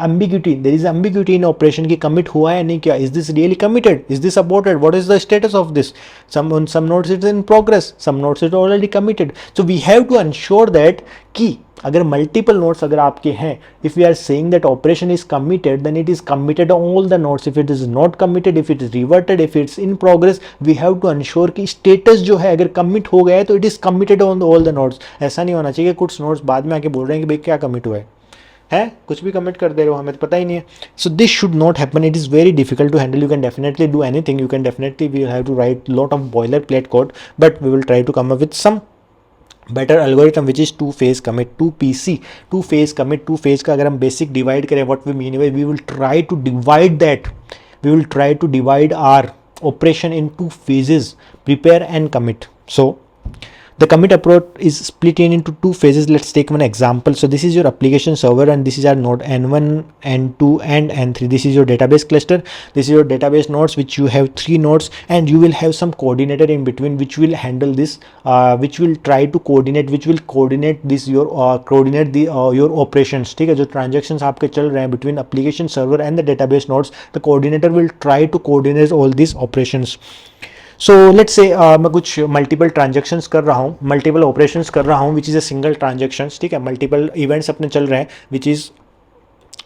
ambiguity in operation की कमिट हुआ है नहीं किया. Is this really committed? Is this supported? What is the status of this? some nodes it is in progress, some nodes it already committed. So we have to ensure that कि अगर multiple nodes अगर आपके हैं, if we are saying that operation is committed, then it is committed on all the nodes. If it is not committed, if it is reverted, if it's in progress, we have to ensure कि status जो है अगर commit हो गया है तो it is committed on all the nodes. ऐसा नहीं होना चाहिए कुछ नोड्स बाद में आके बोल रहे हैं कि भाई क्या कमिट हुआ है, कुछ भी कमिट कर दे रहे हो, हमें तो पता ही नहीं है. So this should not happen. It is very difficult to handle. You can definitely do anything, you can definitely we have to write lot of boiler plate code, but we will try to come up with some better algorithm which is two phase commit. two phase commit. two phase का अगर हम basic divide करें, what we mean by, we will try to divide that, we will try to divide our operation in two phases, prepare and commit. So the commit approach is split into two phases. Let's take one example. So this is your application server and this is our node N1, N2 and N3. This is your database cluster. This is your database nodes, which you have 3 nodes, and you will have some coordinator in between which will handle this, which will try to coordinate, which will coordinate this your coordinate the your operations. ठीक है, जो transactions आपके चल रहे हैं between application server and the database nodes, the coordinator will try to coordinate all these operations. So let's say मैं कुछ multiple transactions कर रहा हूँ, मल्टीपल ऑपरेशंस कर रहा हूँ, which is a single transactions. ठीक है, मल्टीपल इवेंट्स अपने चल रहे हैं, which is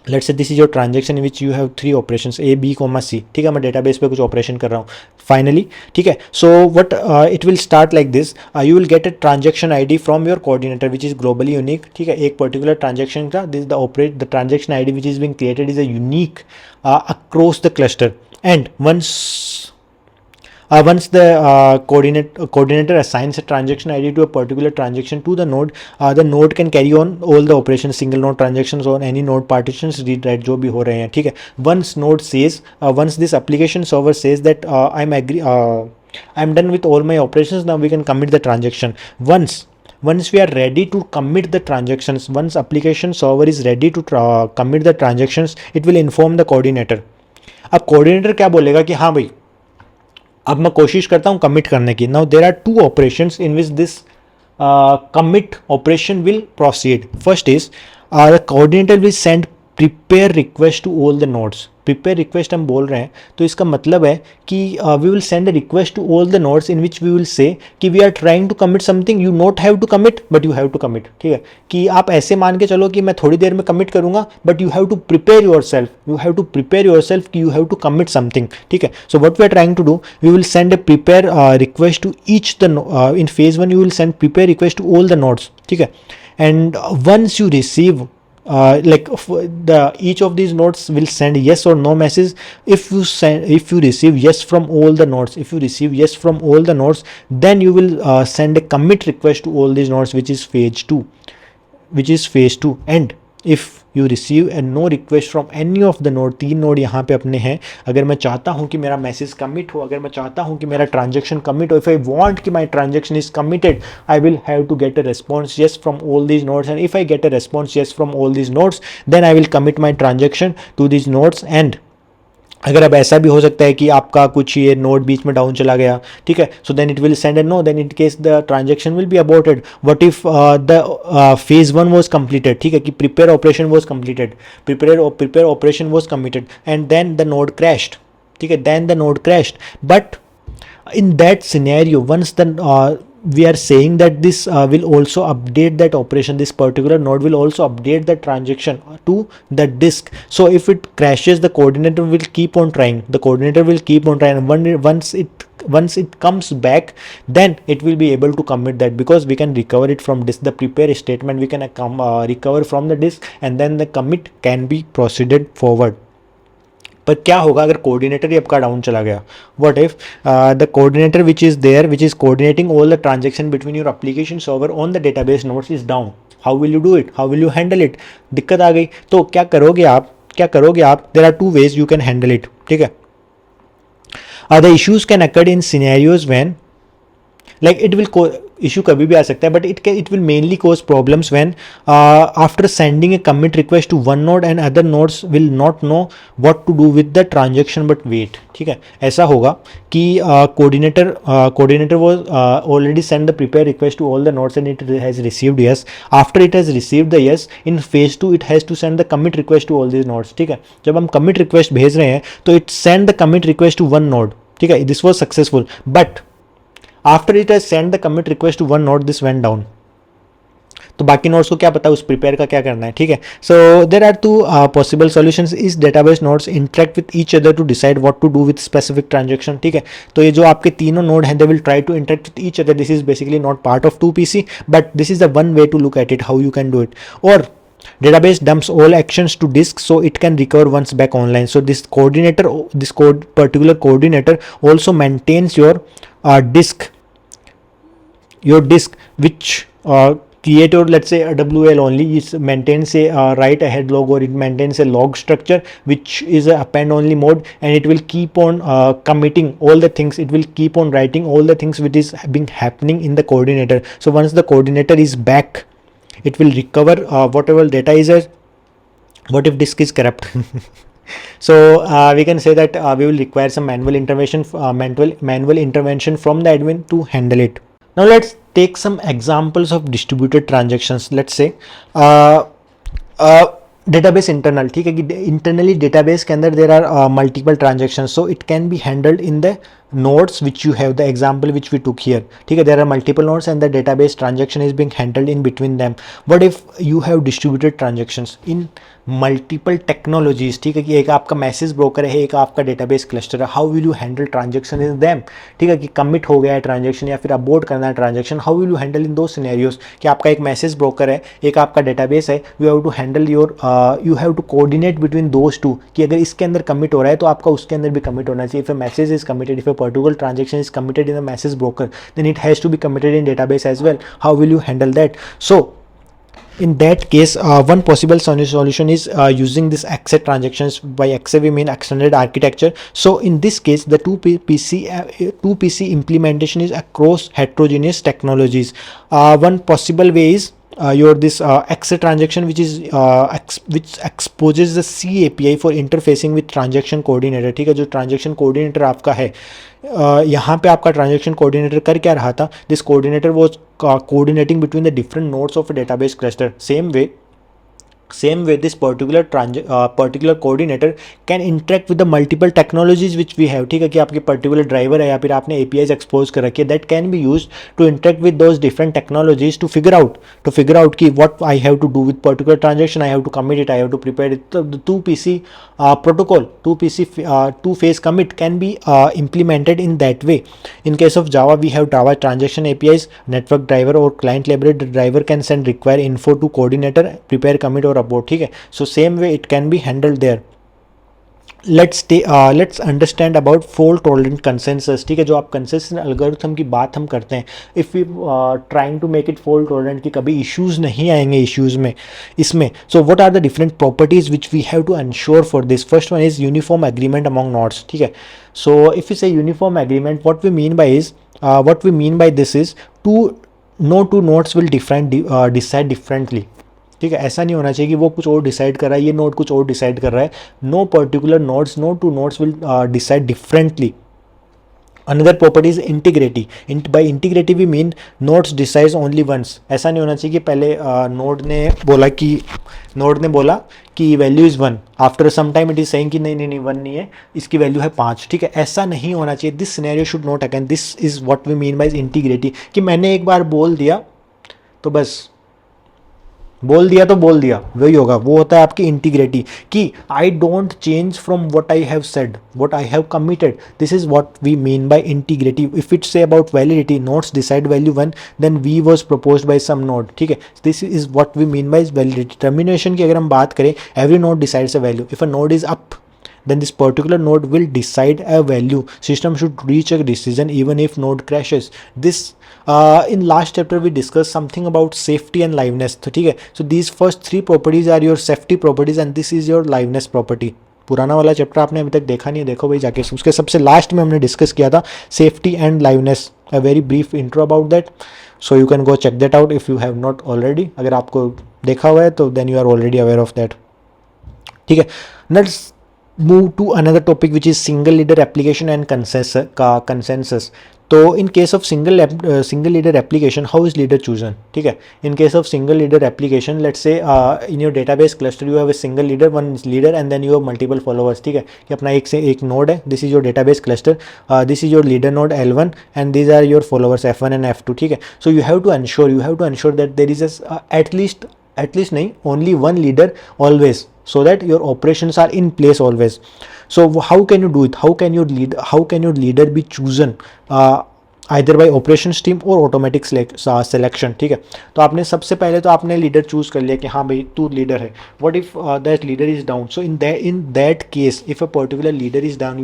let's say this is your transaction which you have 3 operations A, B, C. ठीक है, मैं डेटाबेस पे कुछ ऑपरेशन कर रहा हूँ फाइनली. ठीक है, so what it will start like this. You will get a transaction ID from your coordinator which is globally unique. ठीक है, एक पर्टिकुलर ट्रांजेक्शन का this the transaction ID which is being created is a unique across the cluster. And once the coordinator assigns a transaction ID to a particular transaction to the node can carry on all the operations, single node transactions or any node partitions, read write जो भी हो रहे हैं. ठीक है, once this application server says that I'm done with all my operations, now we can commit the transaction. Once once we are ready to commit the transactions, once application server is ready to commit the transactions, it will inform the coordinator. अब coordinator क्या बोलेगा कि हाँ भाई अब मैं कोशिश करता हूँ कमिट करने की. Now there are two operations in which this commit operation will proceed. First is the coordinator will send prepare request to all the nodes. Prepare request हम बोल रहे हैं तो इसका मतलब है कि we will send a request to all the nodes in which we will say कि we are trying to commit something, you not have to commit but you have to commit. ठीक है, कि आप ऐसे मान के चलो कि मैं थोड़ी देर में कमिट करूंगा but you have to prepare yourself, you have to prepare yourself कि you have to commit something. ठीक है, so what we are trying to do, we will send a prepare request to each the in phase one you will send prepare request to all the nodes. ठीक है, and once you receive each of these nodes will send yes or no message. If you receive yes from all the nodes, if you receive yes from all the nodes, then you will send a commit request to all these nodes, which is phase 2. And if you receive a no request from any of the node, 3 node यहाँ पे अपने हैं, अगर मैं चाहता हूँ कि मेरा मैसेज कमिट हो, अगर मैं चाहता हूँ कि मेरा ट्रांजेक्शन कमिट हो, इफ आई वांट कि my transaction is committed, I will have to get a response yes from all these nodes, and if I get a response yes from all these nodes, then I will commit my transaction to these nodes. And अगर अब ऐसा भी हो सकता है कि आपका कुछ ये नोड बीच में डाउन चला गया, ठीक है, so then it will send a no, then in case the transaction will be aborted. What if the phase 1 was completed, ठीक है, कि prepare operation was completed, prepare operation was committed and then the node crashed. ठीक है, then the node crashed, but in that scenario, once the we are saying that this will also update that operation, this particular node will also update the transaction to the disk. So if it crashes, the coordinator will keep on trying, once it comes back, then it will be able to commit that, because we can recover it from disk. The prepare statement we can recover from the disk, and then the commit can be proceeded forward. पर क्या होगा अगर coordinator ही आपका down चला गया? What if the coordinator which is there, which is coordinating all the transaction between your application server on the database nodes is down? How will you do it? How will you handle it? दिक्कत आ गई तो क्या करोगे आप? There are 2 ways you can handle it. ठीक है, the issues can occur in scenarios when, like it will issue कभी भी आ सकता है, but it will mainly cause problems when after sending a commit request to one node and other nodes will not know what to do with the transaction but wait. ठीक है, ऐसा होगा कि coordinator was already send the prepare request to all the nodes and it has received yes. After it has received the yes, in phase 2 it has to send the commit request to all these nodes. ठीक है, जब हम commit request भेज रहे हैं तो it send the commit request to one node. ठीक है, this was successful, but after it has sent the commit request to one node, this went down. तो बाकी नोड्स को क्या पता उस प्रिपेयर का क्या करना है. ठीक है, so there are 2 possible solutions. इस database nodes interact with each other to decide what to do with specific transaction. ठीक है, तो ये जो आपके तीनों नोड हैं, they will try to interact with each other. This is basically not part of 2PC, but this is the one way to look at it, how you can do it. और database dumps all actions to disk, so it can recover once back online. So this particular coordinator also maintains your disk, which create, or let's say a WL only, it maintains a write ahead log, or it maintains a log structure which is a append only mode, and it will keep on committing all the things, it will keep on writing all the things which is being happening in the coordinator. So once the coordinator is back, it will recover whatever data is there. What if disk is corrupt? So we can say that we will require some manual intervention from the admin to handle it. Now let's take some examples of distributed transactions. Let's say database internal. ठीक है, कि internally database के अंदर there are multiple transactions, so it can be handled in the nodes which you have, the example which we took here. ठीक है, there are multiple nodes and the database transaction is being handled in between them. What if you have distributed transactions in multiple technologies? ठीक है, कि एक आपका message broker है, एक आपका डेटाबेस क्लस्टर है. How will you handle transaction in them? ठीक है, कि कमिट हो गया है ट्रांजेक्शन या फिर अबॉर्ट करना है transaction. How will you handle in दो सिनेरियोज, कि आपका एक मैसेज ब्रोकर है, एक आपका डेटाबेस है. You have to handle you have to coordinate between those two, कि अगर इसके अंदर कमिट हो रहा है तो आपका उसके अंदर भी कमिट होना चाहिए. If a message is committed, if a particular transaction is committed in the message broker, then it has to be committed in database as well. How will you handle that? So In that case, one possible solution is using this XA transactions. By XA we mean extended architecture. So in this case, the 2PC implementation is across heterogeneous technologies. One possible way is your this XA transaction, which is which exposes the C API for interfacing with transaction coordinator. ठीक है, जो transaction coordinator आपका है, यहाँ पे आपका transaction coordinator कर क्या रहा था, this coordinator was coordinating between the different nodes of a database cluster. Same way this particular coordinator can interact with the multiple technologies which we have. ठीक है, कि आपके particular driver है या फिर आपने APIs expose कर रखी है, that can be used to interact with those different technologies to figure out कि what I have to do with particular transaction, I have to commit it, I have to prepare it. The 2PC protocol, 2PC two-phase commit can be implemented in that way. In case of Java, we have Java transaction APIs, network driver or client library. The driver can send require info to coordinator, prepare commit or abort. ठीक है, so same way it can be handled there. Let's understand about fault tolerant consensus. ठीक है, जो आप consensus algorithm की बात हम करते हैं, if we trying to make it fault tolerant कि कभी इश्यूज़ नहीं आएंगे इश्यूज़ में इसमें. So what are the different properties which we have to ensure for this. First one is uniform agreement among nodes. ठीक है, so if you say uniform agreement, what we mean by this is no two nodes will decide differently. ठीक है, ऐसा नहीं होना चाहिए कि वो कुछ और डिसाइड कर रहा है, ये नोड कुछ और डिसाइड कर रहा है. No particular nodes, no two nodes will decide differently. Another property is integrity. By integrity we mean nodes decide only once. ऐसा नहीं होना चाहिए कि पहले नोड ने बोला कि value is 1, after some time it is saying कि नहीं 1 नहीं है, इसकी वैल्यू है 5. ठीक है, ऐसा नहीं होना चाहिए. This scenario should not again. This is what we mean by integrity, कि मैंने एक बार बोल दिया तो बस बोल दिया वही होगा. वो होता है आपकी इंटीग्रिटी, कि I don't change from what I have said, what I have committed. This is what we mean by integrity. If it say about validity, nodes decide value 1, then we was proposed by some node. ठीक है, this is what we mean by validity. Termination की अगर हम बात करें, every node decides a value. If a node is up, then this particular node will decide a value. System should reach a decision even if node crashes. This in last chapter we discussed something about safety and liveness. तो ठीक है, so these first three properties are your safety properties and this is your liveness property. पुराना वाला chapter आपने अभी तक देखा नहीं है, देखो भाई जाके. उसके सबसे लास्ट में हमने डिस्कस किया था safety and liveness, a very brief intro about that. So you can go check that out if you have not already. अगर आपको देखा हुआ है तो then you are already aware of that. ठीक है, let's move to another topic which is single leader application and consensus. तो in case of single leader application, how is leader chosen? ठीक है, in case of single leader application, let's say in your database cluster you have a single leader, one leader and then you have multiple followers. ठीक है, कि अपना एक node है, this is your database cluster, this is your leader node L1 and these are your followers F1 and F2. ठीक है, so you have to ensure that there is at least नहीं, only one leader always, so that your operations are in place always. So how can you do it? How can your leader be chosen either by operations team or automatic selection. ठीक है, तो आपने सबसे पहले तो आपने leader choose कर लिया कि हाँ भाई तू लीडर है. What if that leader is down? So in that case if a particular leader is down,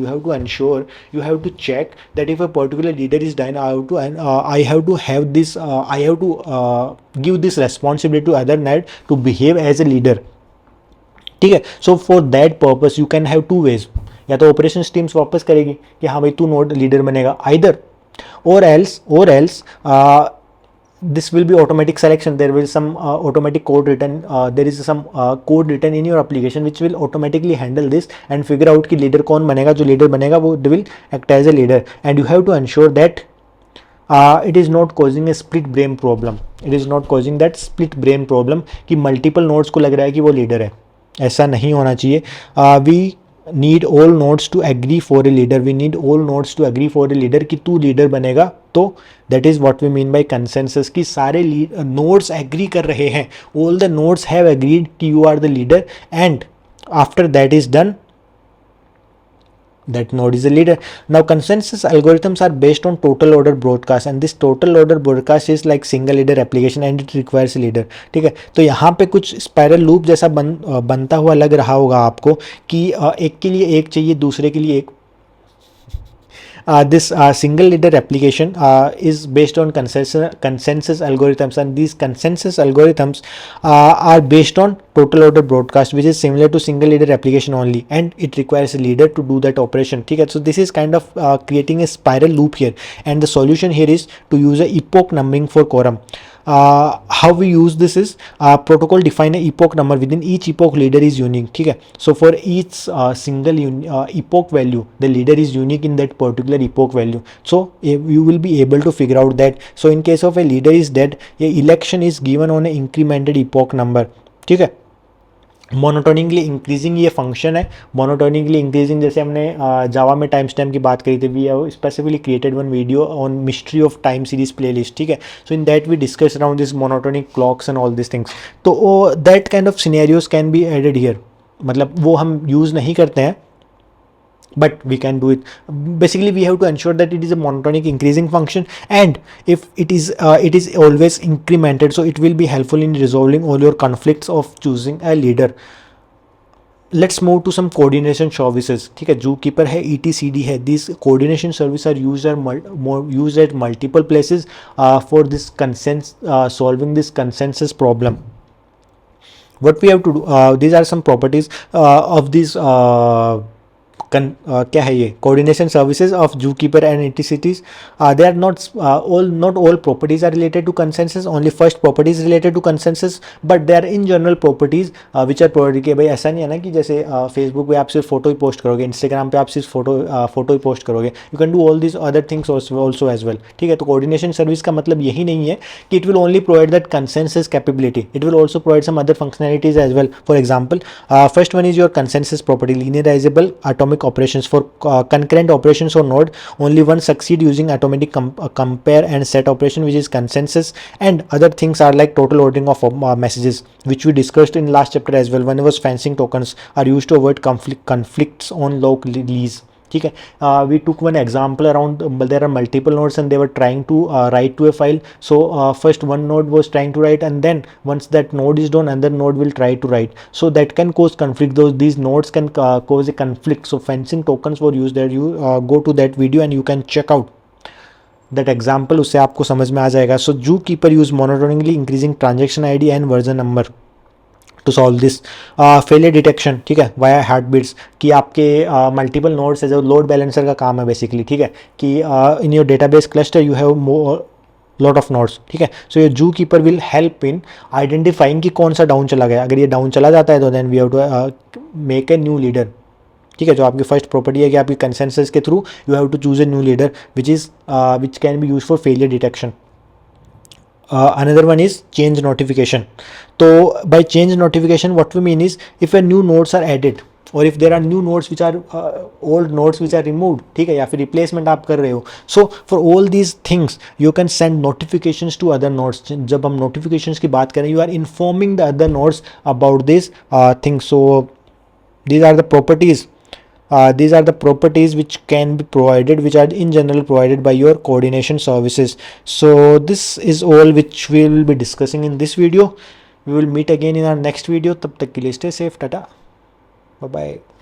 you have to check that if a particular leader is down, I have to give this responsibility to other node to behave as a leader. ठीक है, so for that purpose you can have two ways. या तो operations teams वापस करेगी कि हाँ भाई तू नोड लीडर बनेगा, either or else this will be automatic selection. There will some automatic code written, there is some code written in your application which will automatically handle this and figure out कि leader कौन बनेगा. जो leader बनेगा वो will act as a leader and you have to ensure that it is not causing a split brain problem. It is not causing that split brain problem कि multiple nodes को लग रहा है कि वो leader है. ऐसा नहीं होना चाहिए. We need all nodes to agree for a leader. We need all nodes to agree for a leader कि तू leader बनेगा. तो that is what we mean by consensus कि सारे nodes agree कर रहे हैं. All the nodes have agreed कि you are the leader and after that is done, that node is a leader. Now consensus algorithms are based on total order broadcast and this total order broadcast is like single leader application and it requires a leader. ठीक है, तो यहाँ पे कुछ spiral loop जैसा बनता हुआ लग रहा होगा आपको कि एक के लिए एक चाहिए, दूसरे के लिए एक. this single leader application is based on consensus algorithms, and these consensus algorithms are based on total order broadcast, which is similar to single leader application only, and it requires a leader to do that operation. Okay, so this is kind of creating a spiral loop here, and the solution here is to use a epoch numbering for quorum. How we use this is protocol define a epoch number. Within each epoch leader is unique. Okay, so for each single epoch value, the leader is unique in that particular epoch value. So you will be able to figure out that. So in case of a leader is dead, a election is given on an incremented epoch number. ठीक है, monotonically increasing ये function है. Monotonically increasing, जैसे हमने जावा में time stamp की बात करी थी, we have specifically created one video on mystery of time series playlist. ठीक है, so in that we discuss around this monotonic clocks and all this things. तो that kind of scenarios can be added here. मतलब वो हम use नहीं करते हैं, but we can do it. Basically we have to ensure that it is a monotonic increasing function, and if it is always incremented, so it will be helpful in resolving all your conflicts of choosing a leader. Let's move to some coordination services. ठीक है, Zookeeper है, ETCD है. These coordination services are used at multiple places for this solving this consensus problem. What we have to do, these are some properties of these क्या है ये coordination services of Zookeeper and ETCs. They are not all properties are related to consensus. Only first property is related to consensus, but they are in general properties which are provided. कि भाई ऐसा नहीं है ना कि जैसे Facebook पे आप सिर्फ फोटो ही पोस्ट करोगे, इंस्टाग्राम पे आप सिर्फ फोटो ही पोस्ट करोगे. You can do all this other things also as well. ठीक है, तो कोऑर्डिनेशन सर्विस का मतलब यही नहीं है कि it will only provide that consensus capability, it will also provide some other functionalities as well. For example, first one is your consensus property, linearizable atomic operations. For concurrent operations or node, only one succeed using automatic compare and set operation, which is consensus. And other things are like total ordering of messages, which we discussed in last chapter as well. Whenever fencing tokens are used to avoid conflicts on log lease. ठीक है, we took one example around there are multiple nodes and they were trying to write to a file. So first one node was trying to write, and then once that node is done, another node will try to write. So that can cause conflict. These nodes can cause a conflict. So fencing tokens were used there. You go to that video and you can check out that example. उससे आपको समझ में आ जाएगा. So Zookeeper use monotonically increasing transaction ID and version number to solve this. Failure detection, ठीक है, via heart beats, कि आपके multiple nodes है, जो लोड बैलेंसर का काम है बेसिकली. ठीक है, कि in your database cluster you have lot of nodes. ठीक है, सो ये Zookeeper will help in identifying कि कौन सा डाउन चला गया. अगर ये डाउन चला जाता है तो then we have to make a new leader. ठीक है, जो आपकी फर्स्ट प्रॉपर्टी है कि आपकी कंसेंसस के through you have to choose a new leader which can be use for failure detection. Another one is change notification. So by change notification, what we mean is if a new nodes are added, or if there are new nodes which are old nodes which are removed, ठीक है, या फिर replacement आप कर रहे हो. So for all these things you can send notifications to other nodes. जब हम notifications की बात करें, you are informing the other nodes about this thing. So these are the properties. These are the properties which can be provided, which are in general provided by your coordination services. So this is all which we will be discussing in this video. We will meet again in our next video. तब तक के लिए stay safe. Tata. Bye bye.